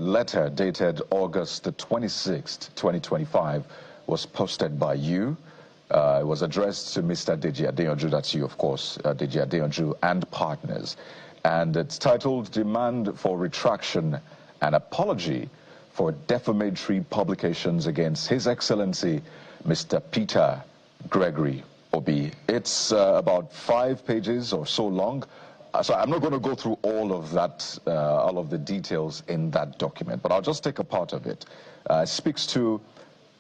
letter dated August the 26th, 2025 was posted by you. It was addressed to Mr. Deji Adeyanju, that's you, of course, Deji Adeyanju and partners. And it's titled Demand for Retraction and Apology for Defamatory Publications Against His Excellency, Mr. Peter Gregory Obi. It's about 5 pages or so long. So I'm not going to go through all of that, all of the details in that document, but I'll just take a part of it. It speaks to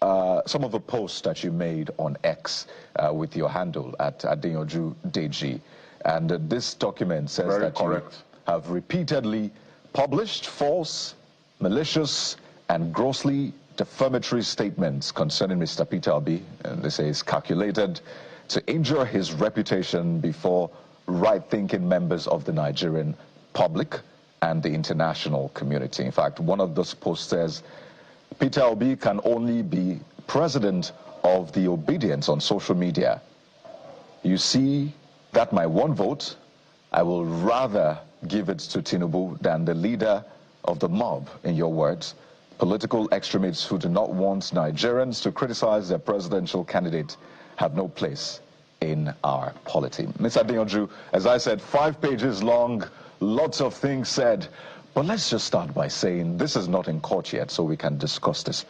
some of the posts that you made on X with your handle at Adeyanju Deji. And this document says that you have repeatedly published false, malicious, and grossly defamatory statements concerning Mr. Peter Obi, and they say it's calculated to injure his reputation before right-thinking members of the Nigerian public and the international community. In fact, one of those posts says, Peter Obi can only be president of the obedience on social media. You see that my one vote, I will rather give it to Tinubu than the leader of the mob, in your words, political extremists who do not want Nigerians to criticize their presidential candidate have no place in our polity. Mr. Adeyanju, as I said, 5 pages long, lots of things said, but let's just start by saying this is not in court yet, so we can discuss this.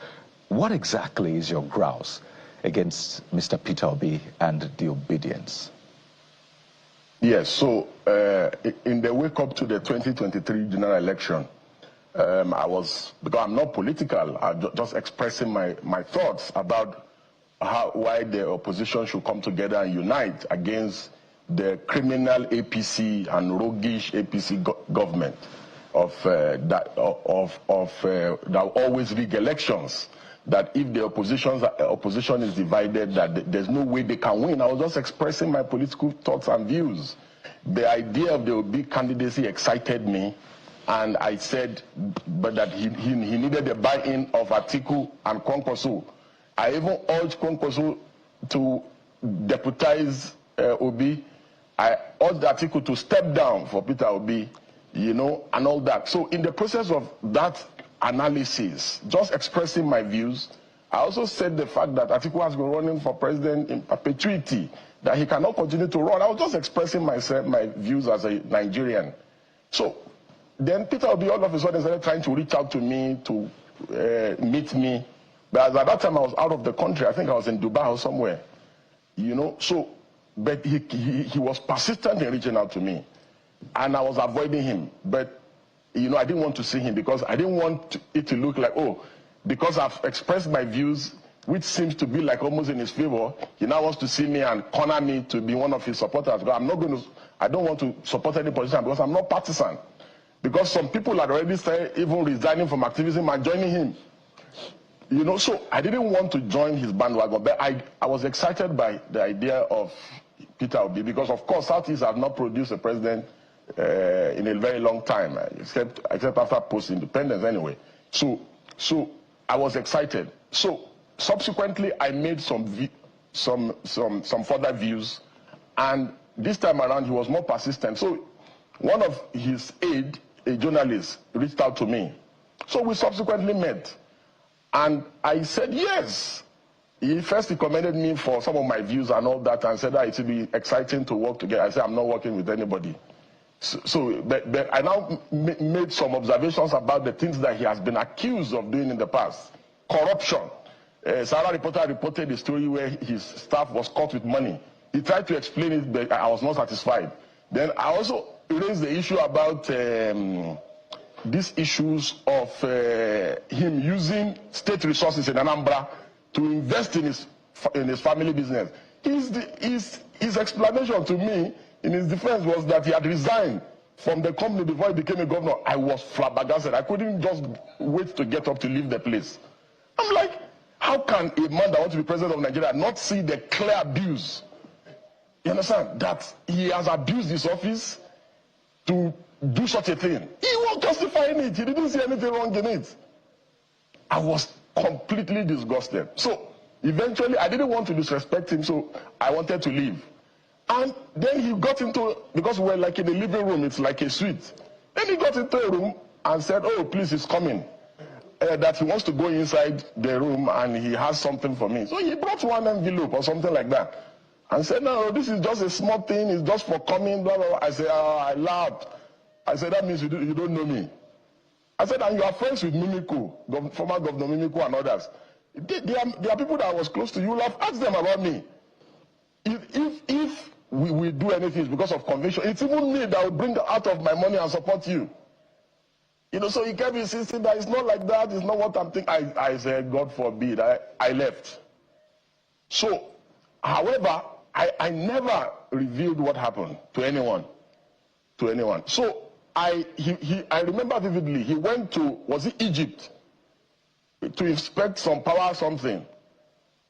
What exactly is your grouse against Mr. Peter Obi and the obedience? Yes, so in the wake up to the 2023 general election, because I'm not political, I'm just expressing my thoughts about why the opposition should come together and unite against the criminal APC and roguish APC government that always rig elections. That if the opposition is divided, that there's no way they can win. I was just expressing my political thoughts and views. The idea of the Obi candidacy excited me, and I said, but that he needed the buy-in of Atiku and Kwankwaso. I even urged Kwankwaso to deputize Obi. I urged Atiku to step down for Peter Obi, you know, and all that. So in the process of that analysis, just expressing my views, I also said the fact that Atiku has been running for president in perpetuity, that he cannot continue to run. I was just expressing my views as a Nigerian. So then Peter Obi all of a sudden started trying to reach out to me to meet me. But at that time I was out of the country. I think I was in Dubai or somewhere, you know. So, but he was persistent in reaching out to me, and I was avoiding him. But you know, I didn't want to see him because I didn't want it to look like, oh, because I've expressed my views, which seems to be like almost in his favor, he now wants to see me and corner me to be one of his supporters. I don't want to support any politician because I'm not partisan. Because some people had already started even resigning from activism and joining him. You know, so I didn't want to join his bandwagon, but I was excited by the idea of Peter Obi because, of course, Southeast have not produced a president in a very long time, except after post-independence anyway. So I was excited. So subsequently, I made some further views, and this time around, he was more persistent. So one of his aide, a journalist, reached out to me. So we subsequently met, and I said yes. He first recommended me for some of my views and all that, and said that it would be exciting to work together. I said I'm not working with anybody. But I now made some observations about the things that he has been accused of doing in the past. Corruption. Sarah reporter reported the story where his staff was caught with money. He tried to explain it, but I was not satisfied. Then I also raised the issue about these issues of him using state resources in Anambra to invest in his family business. His explanation to me in his defense was that he had resigned from the company before he became a governor. I was flabbergasted. I couldn't just wait to get up to leave the place. I'm like, how can a man that wants to be president of Nigeria not see the clear abuse? You understand? That he has abused his office to do such a thing. He was justifying it. He didn't see anything wrong in it. I was completely disgusted. So eventually, I didn't want to disrespect him, so I wanted to leave. And then he got into, because we're like in the living room, it's like a suite. Then he got into a room and said, oh, please, he's coming. that he wants to go inside the room and he has something for me. So he brought one envelope or something like that and said, no, this is just a small thing. It's just for coming, blah, blah, blah. I said, I laughed. I said, that means you don't know me. I said, and you are friends with Mimiko, former Governor Mimiko and others. There are people that was close to you. You'll have asked them about me. If we do anything because of conviction, it's even me that will bring out of my money and support you. So he kept insisting that it's not like that, it's not what I'm thinking. I said, God forbid, I left. So, however, I never revealed what happened to anyone. So, I remember vividly, he went to, was it Egypt, to inspect some power or something.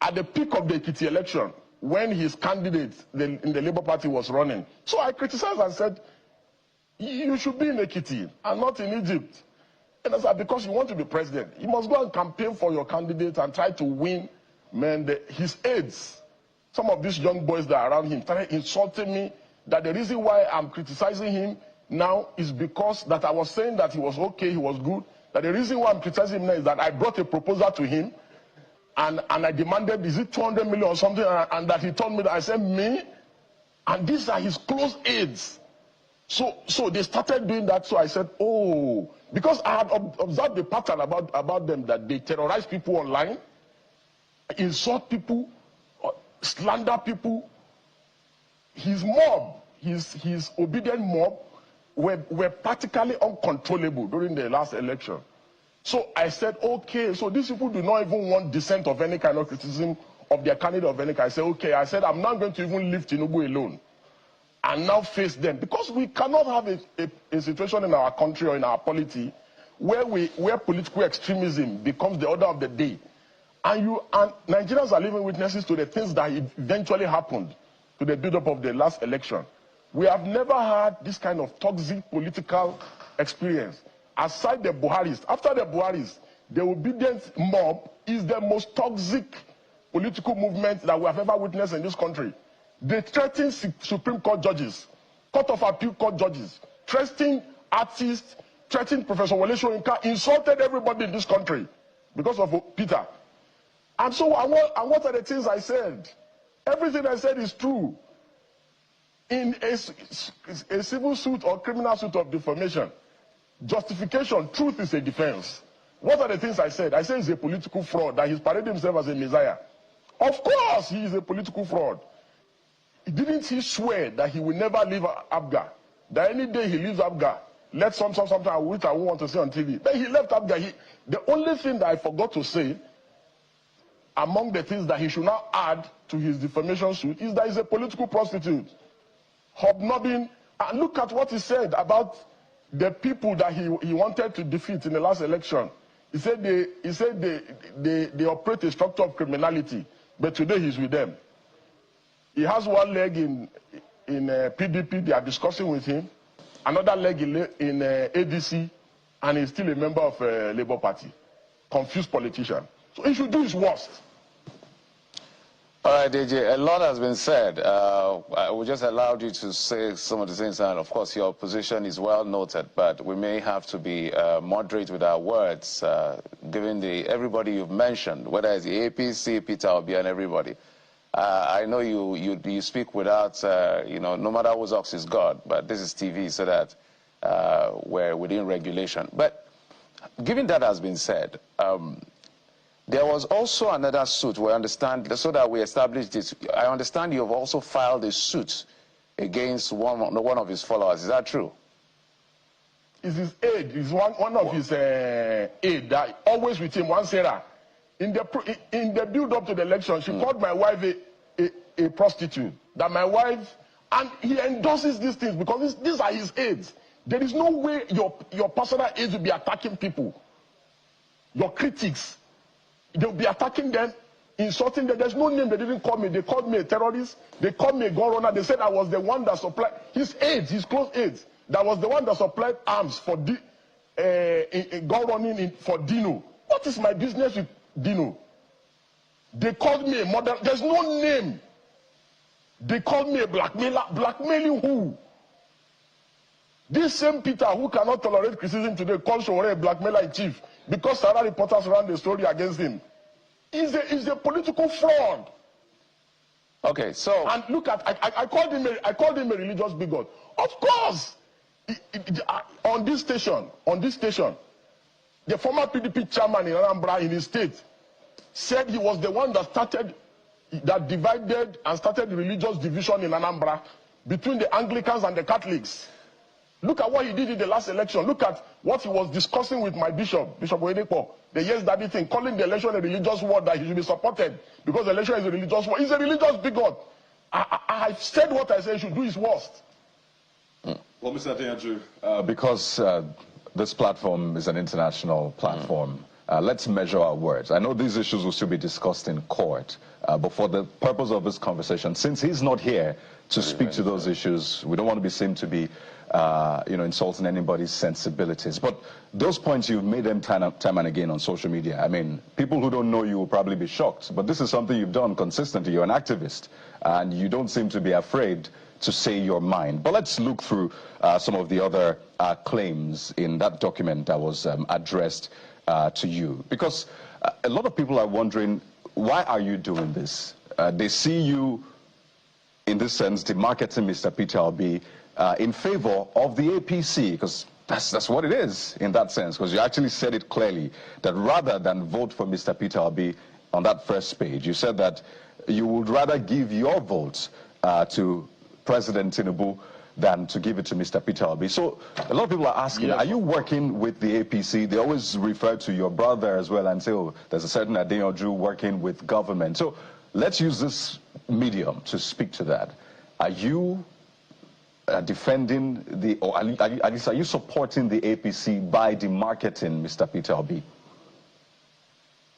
At the peak of the Ekiti election, when his candidate in the Labour Party was running. So I criticized and said, you should be in Ekiti and not in Egypt. And I said, because you want to be president, you must go and campaign for your candidate and try to win. His aides, some of these young boys that are around him, started insulting me that the reason why I'm criticizing him now is because that I was saying that he was okay, he was good. That the reason why I'm criticizing him now is that I brought a proposal to him and I demanded, is it 200 million or something? And that he told me that I said, me? And these are his close aides. So they started doing that. So I said, oh, because I had observed the pattern about them, that they terrorize people online, insult people, slander people. His mob, his obedient mob, were practically uncontrollable during the last election. So I said, okay, so these people do not even want dissent of any kind of criticism of their candidate of any kind. I said, okay, I'm not going to even leave Tinubu alone and now face them. Because we cannot have a situation in our country or in our polity where political extremism becomes the order of the day. And Nigerians are living witnesses to the things that eventually happened to the build-up of the last election. We have never had this kind of toxic political experience. Aside the Buharis, after the Buharis, the obedient mob is the most toxic political movement that we have ever witnessed in this country. They threaten Supreme Court judges, Court of Appeal Court judges, threatening artists, threatening Professor Wole Soyinka, insulted everybody in this country because of Peter. And so, what are the things I said? Everything I said is true. In a civil suit or criminal suit of defamation, justification, truth is a defense. What are the things I said? I said he's a political fraud, that he's parading himself as a messiah. Of course he is a political fraud. Didn't he swear that he will never leave Abga? That any day he leaves Abga, let something which I won't want to say on TV. But he left Abga. The only thing that I forgot to say, among the things that he should now add to his defamation suit, is that he's a political prostitute. Hobnobbing, and look at what he said about the people that he wanted to defeat in the last election. He said they operate a structure of criminality, but today he's with them. He has one leg in PDP, they are discussing with him, another leg in ADC, and he's still a member of Labour Party. Confused politician. So he should do his worst. All right, Deji, a lot has been said. We just allowed you to say some of the things, and of course your position is well noted, but we may have to be moderate with our words, given everybody you've mentioned, whether it's the APC, Peter Obi, and everybody. I know you speak without, no matter whose ox is God, but this is TV, so that we're within regulation. But given that has been said, there was also another suit, we understand, so that we established this. I understand you have also filed a suit against one of his followers. Is that true? It's his aide. It's one of his aide that always with him, one Sarah. In the build-up to the election, she called my wife a prostitute. That my wife, and he endorses these things because these are his aides. There is no way your personal aides will be attacking people. Your critics. They'll be attacking them, insulting them. There's no name. They didn't call me. They called me a terrorist. They called me a gun runner. They said I was the one that supplied his aides, his close aides. That was the one that supplied arms for gun running for Dino. What is my business with Dino? They called me a murderer. There's no name. They called me a blackmailer. Blackmailing who? This same Peter who cannot tolerate criticism today calls Sowore a blackmailer in chief because Sarah reporters ran the story against him. Is a political fraud. Okay, so and look at I called him a religious bigot. Of course, on this station, the former PDP chairman in Anambra in his state said he was the one that divided and started religious division in Anambra between the Anglicans and the Catholics. Look at what he did in the last election. Look at what he was discussing with my bishop, Bishop Oyedepo, the yes daddy thing, calling the election a religious war that he should be supported because the election is a religious war. He's a religious bigot. I've said what I said he should do his worst. Well, Mr. Adeyanju, because this platform is an international platform, let's measure our words. I know these issues will still be discussed in court, but for the purpose of this conversation, since he's not here to speak to those issues, we don't want to be seen to be insulting anybody's sensibilities. But those points, you've made them time and again on social media. I mean, people who don't know you will probably be shocked, but this is something you've done consistently. You're an activist, and you don't seem to be afraid to say your mind. But let's look through some of the other claims in that document that was addressed to you. Because a lot of people are wondering, why are you doing this? They see you, in this sense, demarketing Mr. Peter Obi in favor of the APC, because that's what it is in that sense, because you actually said it clearly, that rather than vote for Mr. Peter Obi on that first page, you said that you would rather give your vote to President Tinubu than to give it to Mr. Peter Obi. So a lot of people are asking, yes, are you working with the APC? They always refer to your brother as well and say, oh, there's a certain Adeyanju working with government. So let's use this medium to speak to that. Are you defending or at least are you supporting the APC by demarketing Mr. Peter Obi?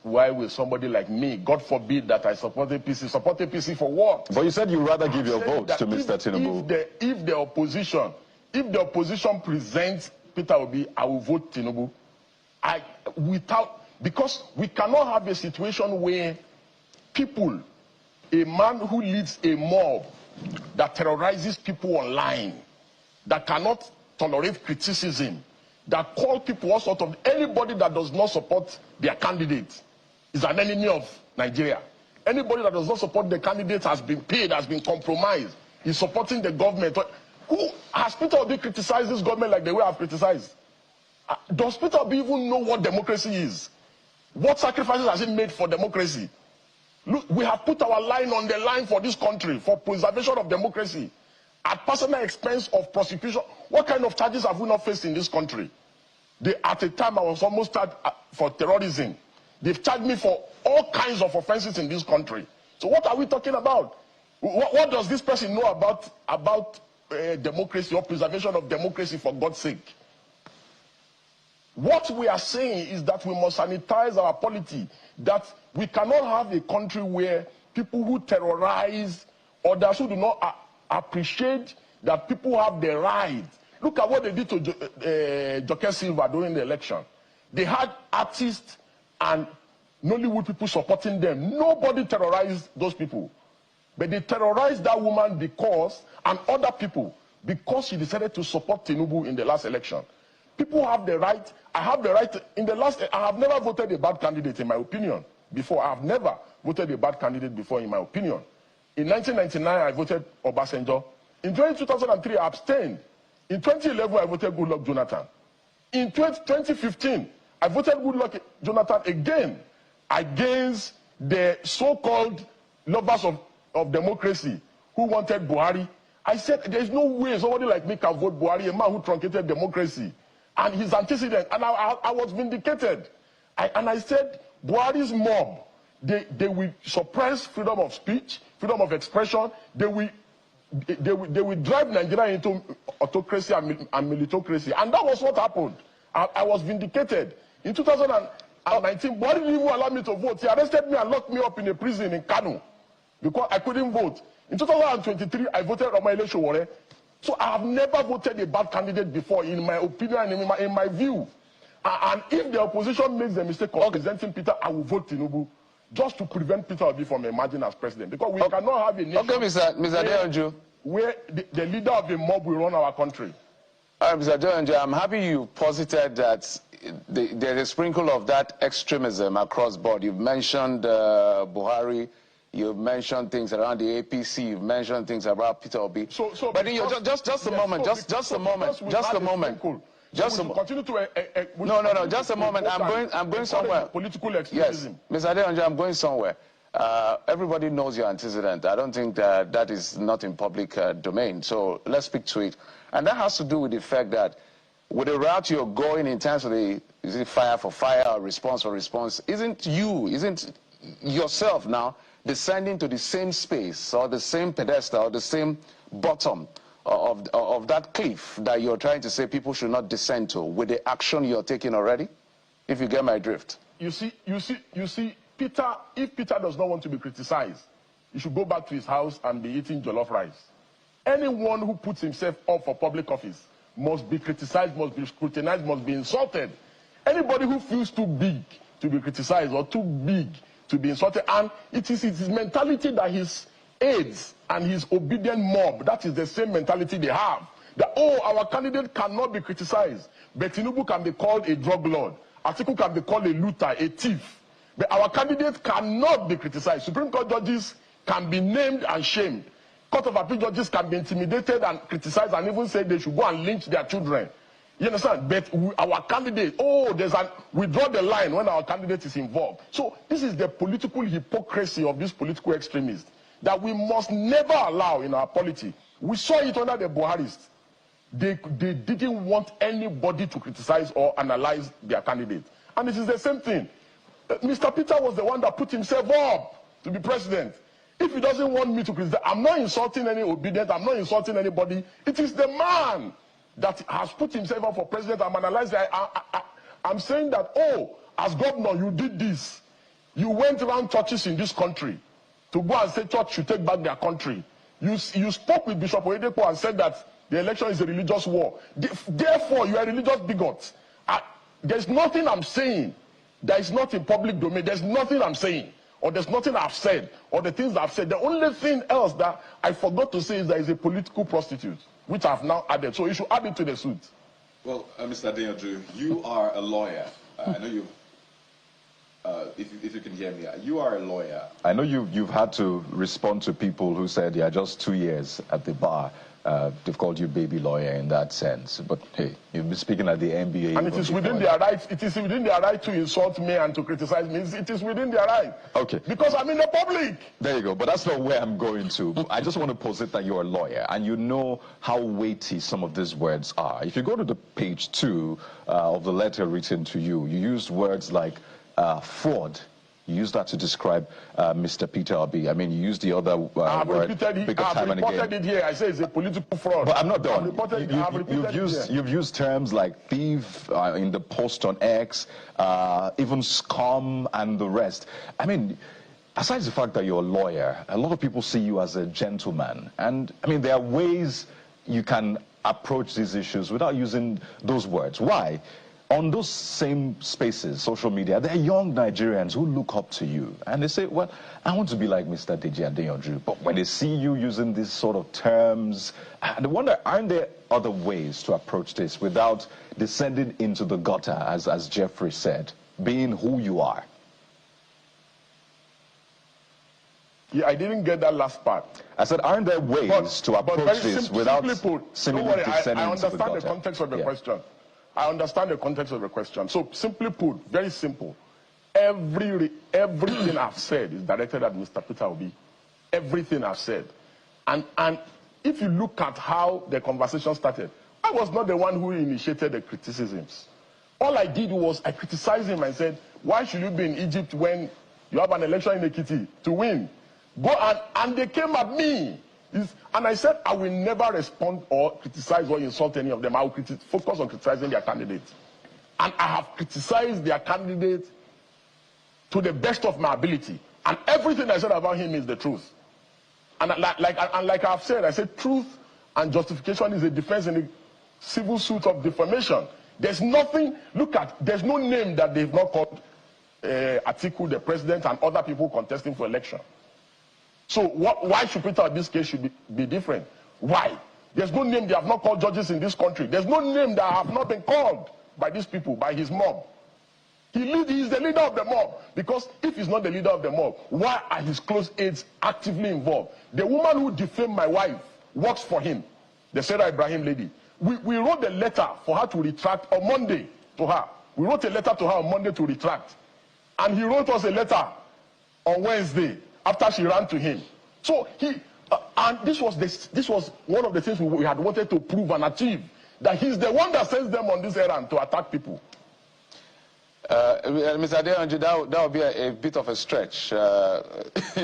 Why will somebody like me, God forbid that I support APC, support APC for what? But you said you'd rather give your vote to Mr. Tinubu. If the opposition presents Peter Obi, I will vote Tinubu. Because we cannot have a situation where people, a man who leads a mob that terrorizes people online, that cannot tolerate criticism, that call people all sort of, anybody that does not support their candidate is an enemy of Nigeria. Anybody that does not support the candidate has been paid, has been compromised, is supporting the government. Who has Peter Obi criticized this government like the way I've criticized? Does Peter Obi even know what democracy is? What sacrifices has he made for democracy? Look, we have put our line on the line for this country, for preservation of democracy, at personal expense of prosecution. What kind of charges have we not faced in this country? At a time, I was almost charged for terrorism. They've charged me for all kinds of offenses in this country. So what are we talking about? What does this person know about democracy or preservation of democracy, for God's sake? What we are saying is that we must sanitize our polity, that we cannot have a country where people who terrorize others, who do not appreciate that people have the right. Look at what they did to Joke Silva during the election. They had artists and Nollywood people supporting them. Nobody terrorized those people. But they terrorized that woman and other people, because she decided to support Tinubu in the last election. People have the right. I have the right. I have never voted a bad candidate, in my opinion, before. I have never voted a bad candidate before, in my opinion. In 1999, I voted Obasanjo. In 2003, I abstained. In 2011, I voted Goodluck Jonathan. In 2015, I voted Goodluck Jonathan again against the so-called lovers of democracy who wanted Buhari. I said, there's no way somebody like me can vote Buhari, a man who truncated democracy, and his antecedent. And I was vindicated. I said, Buhari's mob, they will suppress freedom of speech, freedom of expression. They will drive Nigeria into autocracy and militocracy. And that was what happened. I was vindicated. In 2019, Buhari didn't even allow me to vote. He arrested me and locked me up in a prison in Kano because I couldn't vote. In 2023, I voted Omaile Sowore. So I have never voted a bad candidate before, in my opinion, in my view. And if the opposition makes the mistake of presenting Peter, I will vote Tinubu, just to prevent Peter Obi from emerging as president. Because we cannot have a nation Mr. Adeyanju, where the leader of the mob will run our country. Mr. Adeyanju, I'm happy you posited that there's a sprinkle of that extremism across board. You've mentioned Buhari, you've mentioned things around the APC, you've mentioned things about Peter Obi. But just a moment. I'm going somewhere. Political extremism. Yes, Mr. Adeyanju, I'm going somewhere. Everybody knows your antecedent. I don't think that is not in public domain. So let's speak to it. And that has to do with the fact that with the route you're going in terms of the, is it fire for fire or response for response, isn't yourself now descending to the same space or the same pedestal or the same bottom of that cliff that you're trying to say people should not descend to with the action you're taking already? If you get my drift. You see, Peter, if Peter does not want to be criticized, he should go back to his house and be eating jollof rice. Anyone who puts himself up for public office must be criticized, must be scrutinized, must be insulted. Anybody who feels too big to be criticized or too big to be insulted, and it is his mentality that his aides and his obedient mob, that is the same mentality they have. That, oh, our candidate cannot be criticized, but Tinubu can be called a drug lord, Atiku can be called a looter, a thief. But our candidate cannot be criticized. Supreme Court judges can be named and shamed. Court of Appeal judges can be intimidated and criticized and even say they should go and lynch their children. You understand? But our candidate, we draw the line when our candidate is involved. So this is the political hypocrisy of these political extremists that we must never allow in our polity. We saw it under the Buharists. They didn't want anybody to criticize or analyze their candidate. And it is the same thing. Mr. Peter was the one that put himself up to be president. If he doesn't want me to criticize, I'm not insulting any obedient, I'm not insulting anybody. It is the man that has put himself up for president. I'm analyzing. I'm saying that, oh, as governor, you did this. You went around churches in this country to go and say church should take back their country. You spoke with Bishop Oyedepo and said that the election is a religious war. Therefore, you are a religious bigot. There's nothing I'm saying that is not in public domain. There's nothing I'm saying, or there's nothing I've said, or the things I've said. The only thing else that I forgot to say is that he's a political prostitute, which I've now added. So you should add it to the suit. Well, Mr. Adeyanju, you are a lawyer. I know you. If you can hear me, you are a lawyer. I know you've had to respond to people who said, yeah, just 2 years at the bar. They've called you baby lawyer in that sense, but hey, you've been speaking at the NBA. And it is within their right. It is within their right to insult me and to criticize me. It is within their right. Okay. Because I'm in the public. There you go. But that's not where I'm going to. I just want to posit that you're a lawyer and you know how weighty some of these words are. If you go to the page 2 of the letter written to you, you used words like fraud. You use that to describe Mr. Peter Obi. I mean, you use the other word. I've reported it here. I say it's a political fraud. But I'm not done. You've used terms like thief in the post on X, even scum and the rest. I mean, aside the fact that you're a lawyer, a lot of people see you as a gentleman. And, I mean, there are ways you can approach these issues without using those words. Why? On those same spaces, social media, there are young Nigerians who look up to you. And they say, well, I want to be like Mr. Deji Adeyanju. But when they see you using these sort of terms, they wonder, aren't there other ways to approach this without descending into the gutter, as Jeffrey said, being who you are? Yeah, I didn't get that last part. I said, aren't there ways to approach this without seemingly descending into the gutter? I understand the context of the question. I understand the context of the question. So, simply put, very simple. Everything I've said is directed at Mr. Peter Obi. Everything I've said. And if you look at how the conversation started, I was not the one who initiated the criticisms. All I did was I criticized him and said, why should you be in Egypt when you have an election in Ekiti to win? Go and they came at me. And I said, I will never respond or criticize or insult any of them. I will focus on criticizing their candidate. And I have criticized their candidate to the best of my ability. And everything I said about him is the truth. And like I've said, I said truth and justification is a defense in the civil suit of defamation. There's nothing, there's no name that they've not called Atiku, the president, and other people contesting for election. So why should Peter in this case should be different? Why? There's no name they have not called judges in this country. There's no name that have not been called by these people, by his mob. He is the leader of the mob. Because if he's not the leader of the mob, why are his close aides actively involved? The woman who defamed my wife works for him, the Sarah Ibrahim lady. We wrote a letter for her to retract on Monday to her. We wrote a letter to her on Monday to retract. And he wrote us a letter on Wednesday after she ran to him. So and this was one of the things we had wanted to prove and achieve, that he's the one that sends them on this errand to attack people. Mr. Adeyanju, that would be a bit of a stretch.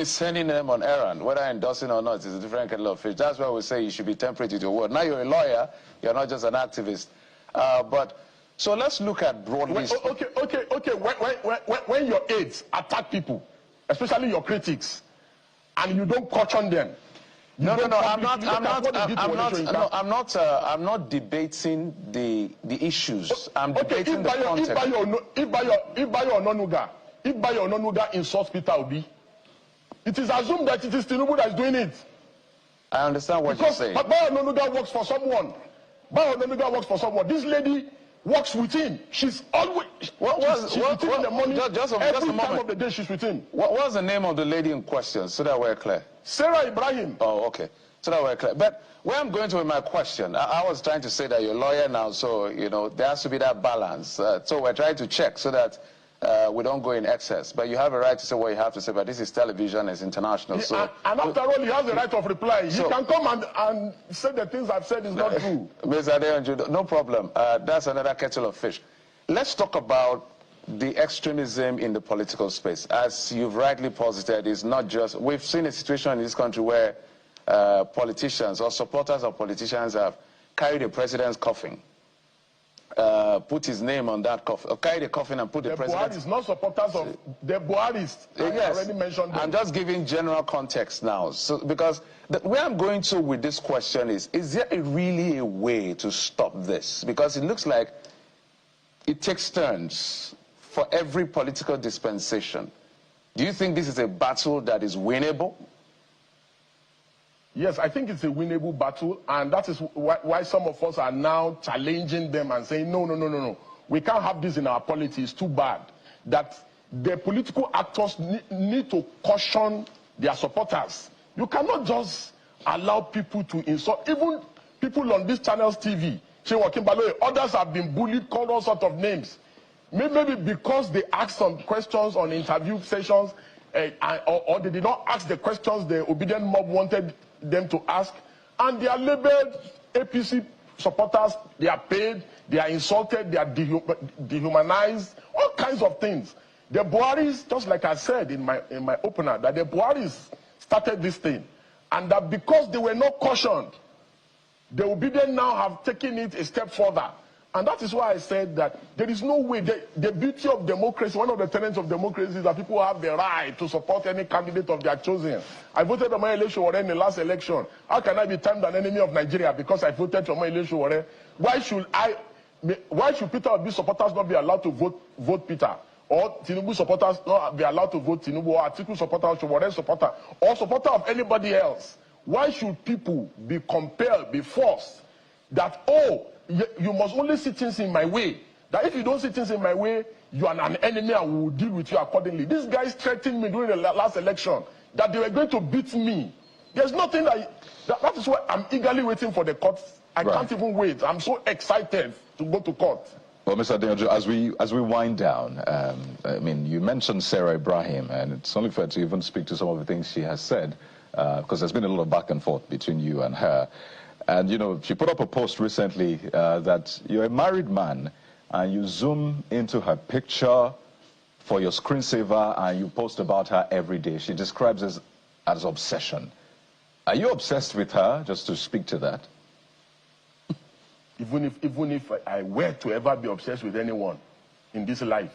Sending them on errand, whether endorsing or not, is a different kettle of fish. That's why we say you should be temperate with your word. Now you're a lawyer, you're not just an activist. So let's look at broadly. Okay. When your aides attack people, especially your critics, and you don't caution them. No, I'm not debating the issues. I'm debating the context. If Bayo Ononuga insults Peter Obi, it is assumed that it is Tinubu that is doing it. I understand what you're saying. Because Bayo Ononuga works for someone. Bayo Ononuga works for someone. This lady works with him. She's always she's with him in the morning. Just a time of the day she's with him. What was the name of the lady in question, so that we're clear? Sarah Ibrahim. Oh, okay. So that we're clear. But where I'm going to with my question, I was trying to say that you're a lawyer now, so there has to be that balance. So we're trying to check so that we don't go in excess. But you have a right to say what you have to say. But this is television, it's international. So and after all, he has the right of reply. He can come and say the things I've said is not true. Mr. Adeyanju, no problem. That's another kettle of fish. Let's talk about the extremism in the political space. As you've rightly posited, it's not just... We've seen a situation in this country where politicians or supporters of politicians have carried the president's coffin, put his name on that coffin, or carried the coffin and put the president... The Buharis, not supporters of the Buharis. Yes. I already mentioned them. I'm just giving general context now. So, because where I'm going to with this question is there really a way to stop this? Because it looks like it takes turns for every political dispensation. Do you think this is a battle that is winnable? Yes, I think it's a winnable battle, and that is why some of us are now challenging them and saying, no. We can't have this in our polity. It's too bad. That the political actors need to caution their supporters. You cannot just allow people to insult. Even people on these channels TV, others have been bullied, called all sorts of names. Maybe because they asked some questions on interview sessions, or they did not ask the questions the obedient mob wanted them to ask, and they are labeled APC supporters. They are paid, they are insulted, they are dehumanized, all kinds of things. The Buharis, just like I said in my opener, that the Buharis started this thing, and that because they were not cautioned, the obedient now have taken it a step further. And that is why I said that there is no way. The beauty of democracy, one of the tenets of democracy, is that people have the right to support any candidate of their choosing. I voted on my election in the last election. How can I be termed an enemy of Nigeria because I voted for my election? Why should Peter Obi supporters not be allowed to vote Peter? Or Tinubu supporters not be allowed to vote Tinubu? Or Atiku supporters, or supporter, or supporter of anybody else? Why should people be compelled, be forced, that, you must only see things in my way? That if you don't see things in my way, you are an enemy and we will deal with you accordingly. These guys threatened me during the last election that they were going to beat me. There's nothing that is why I'm eagerly waiting for the court. I can't even wait. I'm so excited to go to court. Well, Mr. Adeyanju, as we wind down, I mean, you mentioned Sarah Ibrahim, and it's only fair to even speak to some of the things she has said, because there's been a lot of back and forth between you and her. And, she put up a post recently that you're a married man and you zoom into her picture for your screensaver and you post about her every day. She describes it as obsession. Are you obsessed with her, just to speak to that? Even if I were to ever be obsessed with anyone in this life,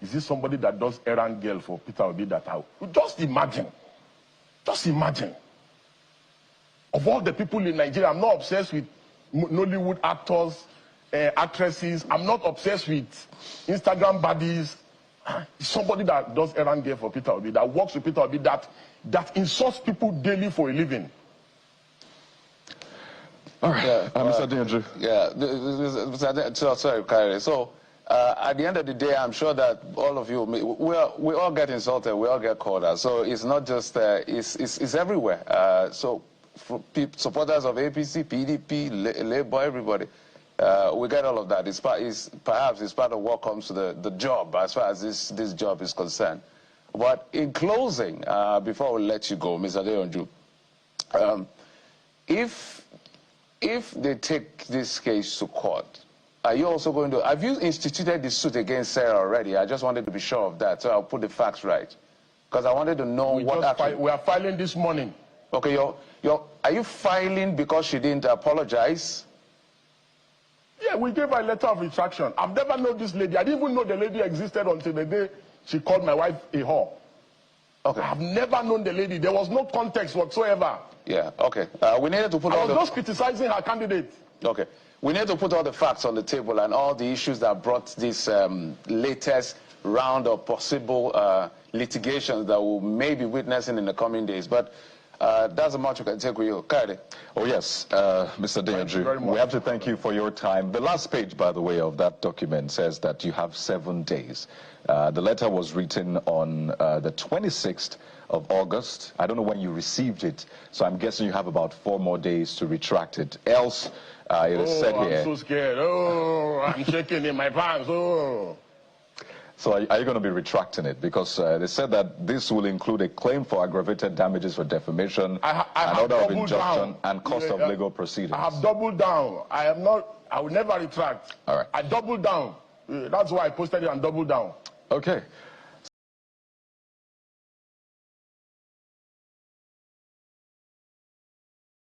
is this somebody that does errand girl for Peter Obi that just imagine. Just imagine. Of all the people in Nigeria, I'm not obsessed with Nollywood actors, actresses. I'm not obsessed with Instagram baddies. Somebody that does errand girl for Peter Obi, that works with Peter Obi, that insults people daily for a living. All right, Yeah, Mr. Adeyanju. Yeah, sorry, Kyrie. So, at the end of the day, I'm sure that all of you, we all get insulted, we all get called out. So it's not just, it's everywhere. So for supporters of APC, PDP, Labour, everybody, we get all of that. Perhaps it's part of what comes to the job as far as this job is concerned. But in closing, before we let you go, Mr. Adeyanju, if they take this case to court, are you also going to, have you instituted the suit against Sarah already? I just wanted to be sure of that, so I'll put the facts right. Because I wanted to know what actually... We are filing this morning. Okay, are you filing because she didn't apologize? Yeah, we gave her a letter of retraction. I've never known this lady. I didn't even know the lady existed until the day she called my wife a whore. Okay. I've never known the lady. There was no context whatsoever. Yeah, okay. We needed to put I was just criticizing her candidate. Okay. We need to put all the facts on the table and all the issues that brought this latest round of possible litigations that we'll may be witnessing in the coming days. But that's as much we can take with you. Kyrie. Oh, yes, Mr. Adeyanju, we have to thank you for your time. The last page, by the way, of that document says that you have 7 days. The letter was written on the 26th of August. I don't know when you received it, so I'm guessing you have about 4 more days to retract it. Else, it is said here... I'm so scared. Oh, I'm shaking in my pants. Oh. So are you going to be retracting it? Because they said that this will include a claim for aggravated damages for defamation, an order of injunction, and cost of legal proceedings. I have doubled down. I will never retract. All right. I doubled down. That's why I posted it and doubled down. Okay.